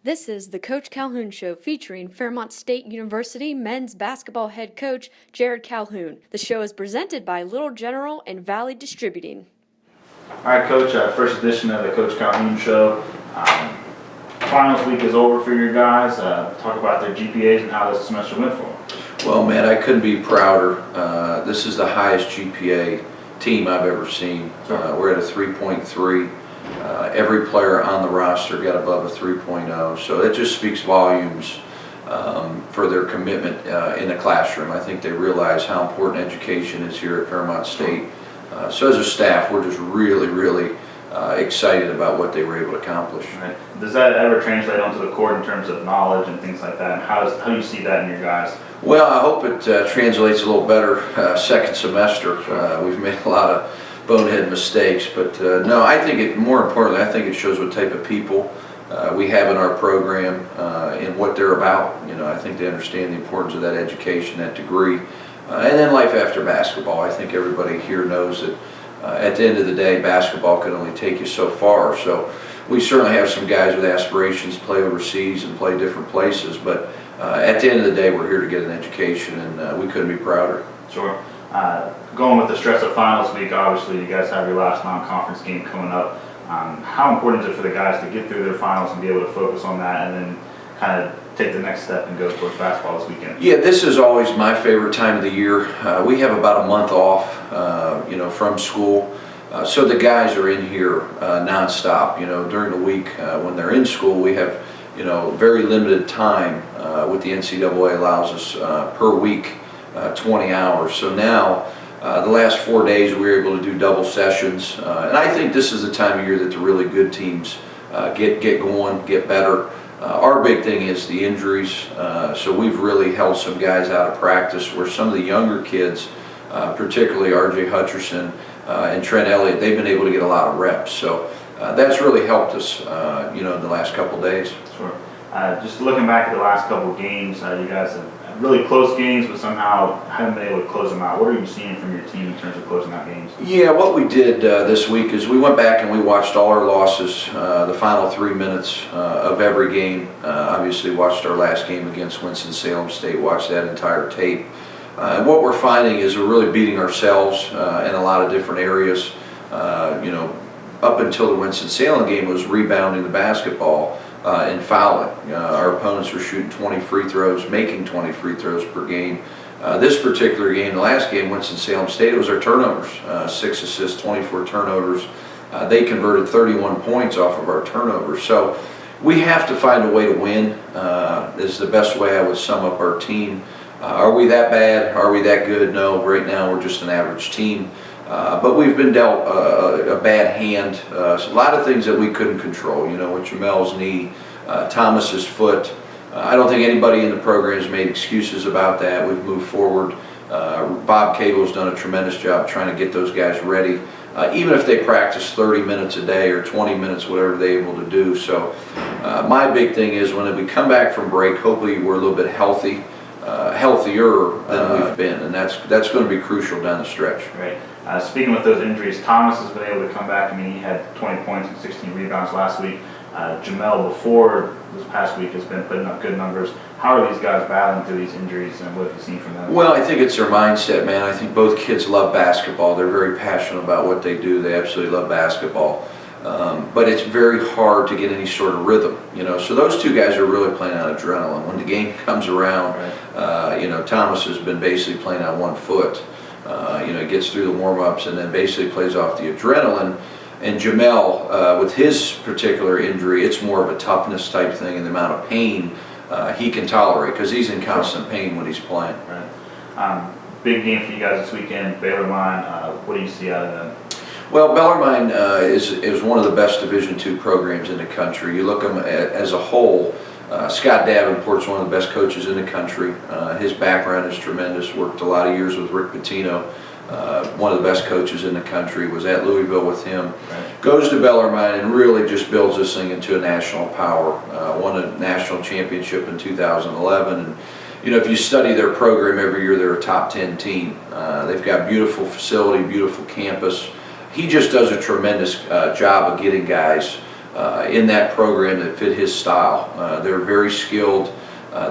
This is the Coach Calhoun Show featuring Fairmont State University men's basketball head coach Jerrod Calhoun. The show is presented by Little General and Valley Distributing. All right, Coach, first edition of the Coach Calhoun Show. Finals week is over for your guys. Talk about their GPAs and how this semester went for them. Well, man, I couldn't be prouder. This is the highest GPA team I've ever seen. We're at a 3.3. Every player on the roster got above a 3.0, so it just speaks volumes for their commitment in the classroom. I think they realize how important education is here at Fairmont State. So as a staff, we're just really excited about what they were able to accomplish. Right. Does that ever translate onto the court in terms of knowledge and things like that? And how do you see that in your guys? Well, I hope it translates a little better second semester. We've made a lot of bonehead mistakes, but no, I think more importantly, I think it shows what type of people we have in our program and what they're about. You know, I think they understand the importance of that education, that degree, and then life after basketball. I think everybody here knows that at the end of the day, basketball can only take you so far. So we certainly have some guys with aspirations to play overseas and play different places, but at the end of the day, we're here to get an education, and we couldn't be prouder. Sure. Going with the stress of finals week, obviously you guys have your last non-conference game coming up. How important is it for the guys to get through their finals and be able to focus on that and then kind of take the next step and go towards basketball this weekend? Yeah, this is always my favorite time of the year. We have about a month off, from school. So the guys are in here nonstop. During the week when they're in school, we have, very limited time what the NCAA allows us per week, 20 hours. So now, the last 4 days we were able to do double sessions. And I think this is the time of year that the really good teams get going, get better. Our big thing is the injuries, so we've really held some guys out of practice where some of the younger kids, particularly R.J. Hutcherson and Trent Elliott, they've been able to get a lot of reps. So that's really helped us, in the last couple days. Sure. Just looking back at the last couple of games, you guys have really close games, but somehow haven't been able to close them out. What are you seeing from your team in terms of closing out games? Yeah, what we did this week is we went back and we watched all our losses, the final 3 minutes of every game. Obviously watched our last game against Winston-Salem State, watched that entire tape. And what we're finding is we're really beating ourselves in a lot of different areas. Up until the Winston-Salem game was rebounding the basketball and fouling. Our opponents were shooting 20 free throws, making 20 free throws per game. This particular game, the last game, Winston-Salem State, it was our turnovers. 6 assists, 24 turnovers. They converted 31 points off of our turnovers. So we have to find a way to win. Is the best way I would sum up our team. Are we that bad? Are we that good? No, right now we're just an average team. But we've been dealt a bad hand. A lot of things that we couldn't control, with Jamel's knee, Thomas's foot. I don't think anybody in the program has made excuses about that. We've moved forward. Bob Cable's done a tremendous job trying to get those guys ready, even if they practice 30 minutes a day or 20 minutes, whatever they're able to do. So my big thing is when we come back from break, hopefully we're a little bit healthier than we've been, and that's going to be crucial down the stretch. Right. Speaking with those injuries, Thomas has been able to come back. I mean, he had 20 points and 16 rebounds last week. Jamel, before this past week, has been putting up good numbers. How are these guys battling through these injuries, and what have you seen from them? Well, I think it's their mindset, man. I think both kids love basketball. They're very passionate about what they do. They absolutely love basketball. But it's very hard to get any sort of rhythm, So those two guys are really playing on adrenaline. When the game comes around, right. Thomas has been basically playing on 1 foot. He gets through the warm-ups and then basically plays off the adrenaline. And Jamel, with his particular injury, it's more of a toughness type thing, and the amount of pain he can tolerate because he's in constant pain when he's playing. Right. Big game for you guys this weekend, Fairmont. What do you see out of them? Well, Bellarmine is one of the best Division II programs in the country. You look at them as a whole, Scott Davenport's one of the best coaches in the country. His background is tremendous, worked a lot of years with Rick Pitino, one of the best coaches in the country, was at Louisville with him. Right. Goes to Bellarmine and really just builds this thing into a national power. Won a national championship in 2011. And, if you study their program every year, they're a top 10 team. They've got beautiful facility, beautiful campus. He just does a tremendous job of getting guys in that program that fit his style. They're very skilled.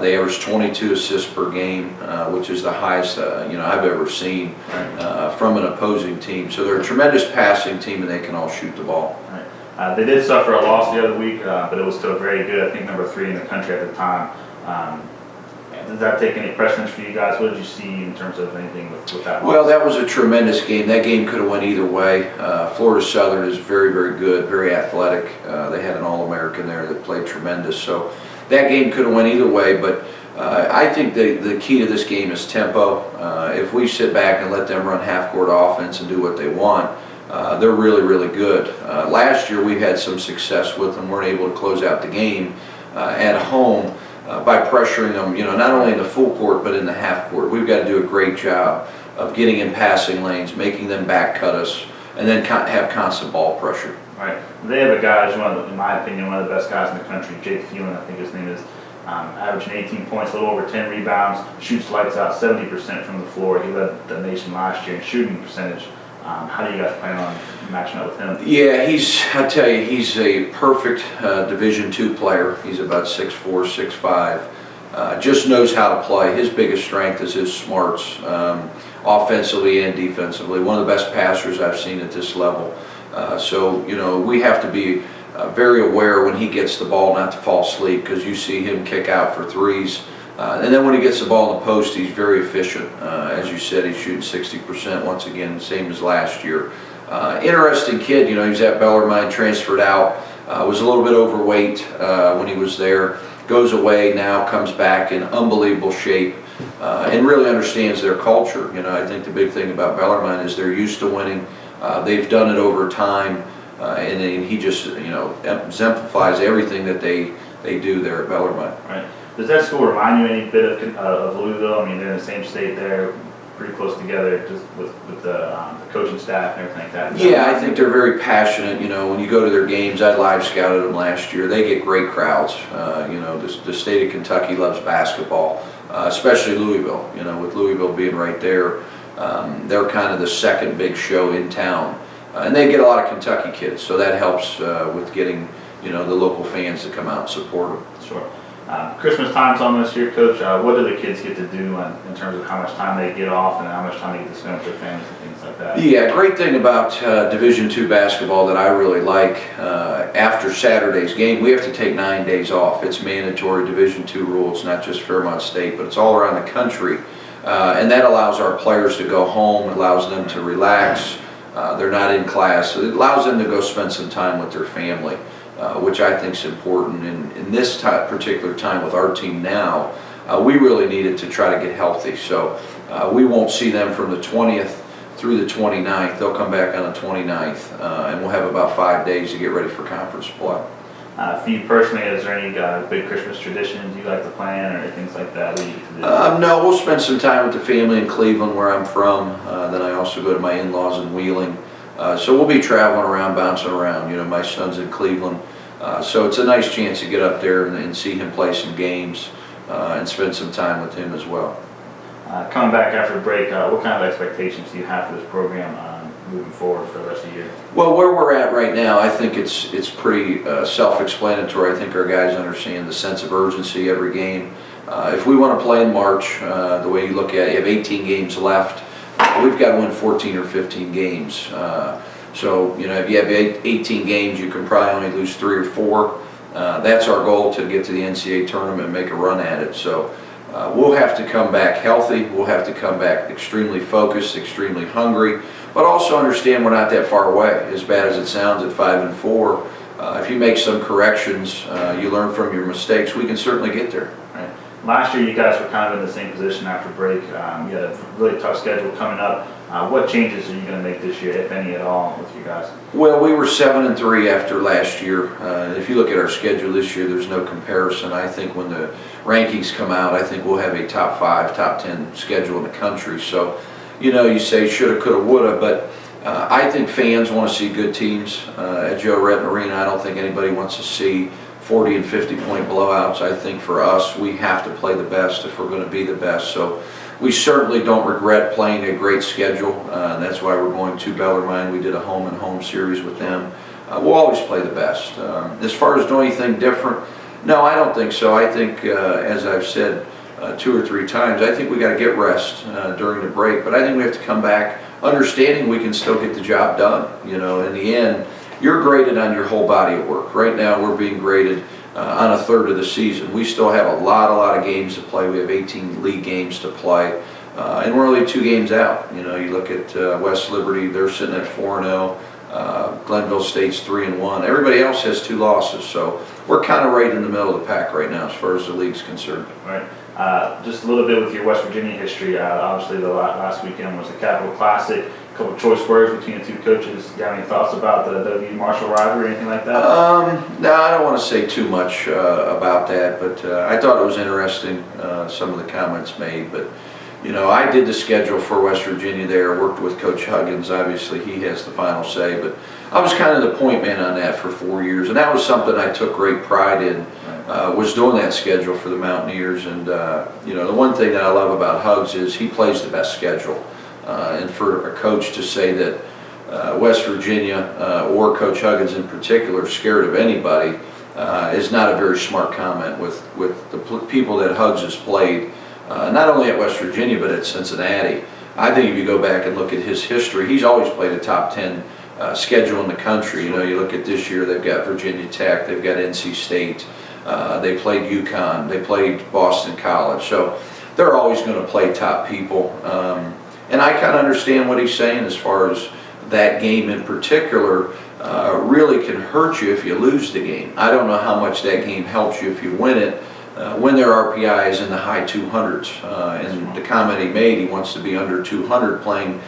They average 22 assists per game, which is the highest I've ever seen from an opposing team. So they're a tremendous passing team, and they can all shoot the ball. Right. They did suffer a loss the other week, but it was still very good. I think number 3 in the country at the time. Does that take any precedence for you guys? What did you see in terms of anything with that? Well, that was a tremendous game. That game could have went either way. Florida Southern is very, very good, very athletic. They had an All-American there that played tremendous. So that game could have went either way, but I think the key to this game is tempo. If we sit back and let them run half-court offense and do what they want, they're really, really good. Last year we had some success with them. Weren't able to close out the game at home by pressuring them, not only in the full court but in the half court. We've got to do a great job of getting in passing lanes, making them back cut us, and then have constant ball pressure. Right. They have a guy who's in my opinion, one of the best guys in the country, Jake Phelan, I think his name is, averaging 18 points, a little over 10 rebounds, shoots lights out, 70% from the floor. He led the nation last year in shooting percentage. How do you guys plan on matching up with him? Yeah, I tell you, he's a perfect Division II player. He's about 6'4", 6'5". Just knows how to play. His biggest strength is his smarts, offensively and defensively. One of the best passers I've seen at this level. So we have to be very aware when he gets the ball not to fall asleep, because you see him kick out for threes. And then when he gets the ball in the post, he's very efficient. As you said, he's shooting 60% once again, same as last year. Interesting kid, he was at Bellarmine, transferred out, was a little bit overweight when he was there, goes away, now comes back in unbelievable shape, and really understands their culture. I think the big thing about Bellarmine is they're used to winning. They've done it over time, and he just exemplifies everything that they do there at Bellarmine. Right. Does that school remind you any bit of Louisville? I mean, they're in the same state there, pretty close together, just with the coaching staff and everything like that. Yeah, I think they're very passionate. When you go to their games, I live scouted them last year. They get great crowds. The state of Kentucky loves basketball, especially Louisville. With Louisville being right there, they're kind of the second big show in town, and they get a lot of Kentucky kids, so that helps with getting the local fans to come out and support them. Sure. Christmas time's on this year, Coach. What do the kids get to do in terms of how much time they get off and how much time they get to spend with their families and things like that? Yeah, great thing about Division II basketball that I really like, after Saturday's game, we have to take 9 days off. It's mandatory Division II rules, not just Fairmont State, but it's all around the country. And that allows our players to go home, allows them to relax. They're not in class. So it allows them to go spend some time with their family. Which I think is important in this particular time with our team now. We really needed to try to get healthy, so we won't see them from the 20th through the 29th. They'll come back on the 29th, and we'll have about 5 days to get ready for conference play. For you personally, is there any big Christmas traditions you like to plan or things like that? No, we'll spend some time with the family in Cleveland, where I'm from. Then I also go to my in-laws in Wheeling. So we'll be traveling around, bouncing around. My son's in Cleveland, so it's a nice chance to get up there and see him play some games and spend some time with him as well. Coming back after the break, what kind of expectations do you have for this program moving forward for the rest of the year? Well, where we're at right now, I think it's pretty self-explanatory. I think our guys understand the sense of urgency every game. If we want to play in March, the way you look at it, you have 18 games left. We've got to win 14 or 15 games. So, if you have 18 games, you can probably only lose 3 or 4. That's our goal, to get to the NCAA tournament and make a run at it. So we'll have to come back healthy. We'll have to come back extremely focused, extremely hungry, but also understand we're not that far away. As bad as it sounds at 5-4, if you make some corrections, you learn from your mistakes, we can certainly get there. Right. Last year, you guys were kind of in the same position after break. You had a really tough schedule coming up. What changes are you going to make this year, if any at all, with you guys? Well, we were 7-3 after last year. If you look at our schedule this year, there's no comparison. I think when the rankings come out, I think we'll have a top 5, top 10 schedule in the country. So, you say shoulda, coulda, woulda, but I think fans want to see good teams at Joe Retton Arena. I don't think anybody wants to see 40 and 50-point blowouts. I think for us, we have to play the best if we're going to be the best. So we certainly don't regret playing a great schedule. That's why we're going to Bellarmine. We did a home-and-home series with them. we'll always play the best. As far as doing anything different, no, I don't think so. I think, as I've said 2 or 3 times, I think we got to get rest during the break, but I think we have to come back understanding we can still get the job done. You know, in the end, you're graded on your whole body of work. Right now, we're being graded on a third of the season. We still have a lot of games to play. We have 18 league games to play, and we're only 2 games out. You know, you look at West Liberty; they're sitting at 4-0. Glenville State's 3-1. Everybody else has 2 losses, so we're kind of right in the middle of the pack right now as far as the league's concerned. Right. Just a little bit with your West Virginia history. Obviously, the last weekend was the Capital Classic. A couple of choice words between the 2 coaches. Do you have any thoughts about the WVU-Marshall rivalry or anything like that? No, I don't want to say too much about that, but I thought it was interesting, some of the comments made. But, you know, I did the schedule for West Virginia there, worked with Coach Huggins. Obviously, he has the final say, but I was kind of the point man on that for 4 years, and that was something I took great pride in, was doing that schedule for the Mountaineers. And, you know, the one thing that I love about Hugs is he plays the best schedule. And for a coach to say that West Virginia or Coach Huggins in particular is scared of anybody is not a very smart comment with the people that Hugs has played, not only at West Virginia but at Cincinnati. I think if you go back and look at his history, he's always played a top 10 schedule in the country. You know, you look at this year, they've got Virginia Tech, they've got NC State, they played UConn, they played Boston College. So they're always going to play top people. And I kind of understand what he's saying as far as that game in particular really can hurt you if you lose the game. I don't know how much that game helps you if you win it, when their RPI is in the high 200s. And the comment he made, he wants to be under 200 playing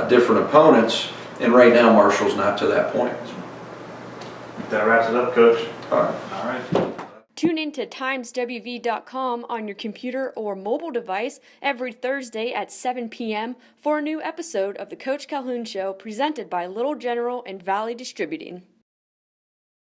different opponents, and right now Marshall's not to that point. That wraps it up, Coach. All right. All right. Tune in to timeswv.com on your computer or mobile device every Thursday at 7 p.m. for a new episode of the Coach Calhoun Show presented by Little General and Valley Distributing.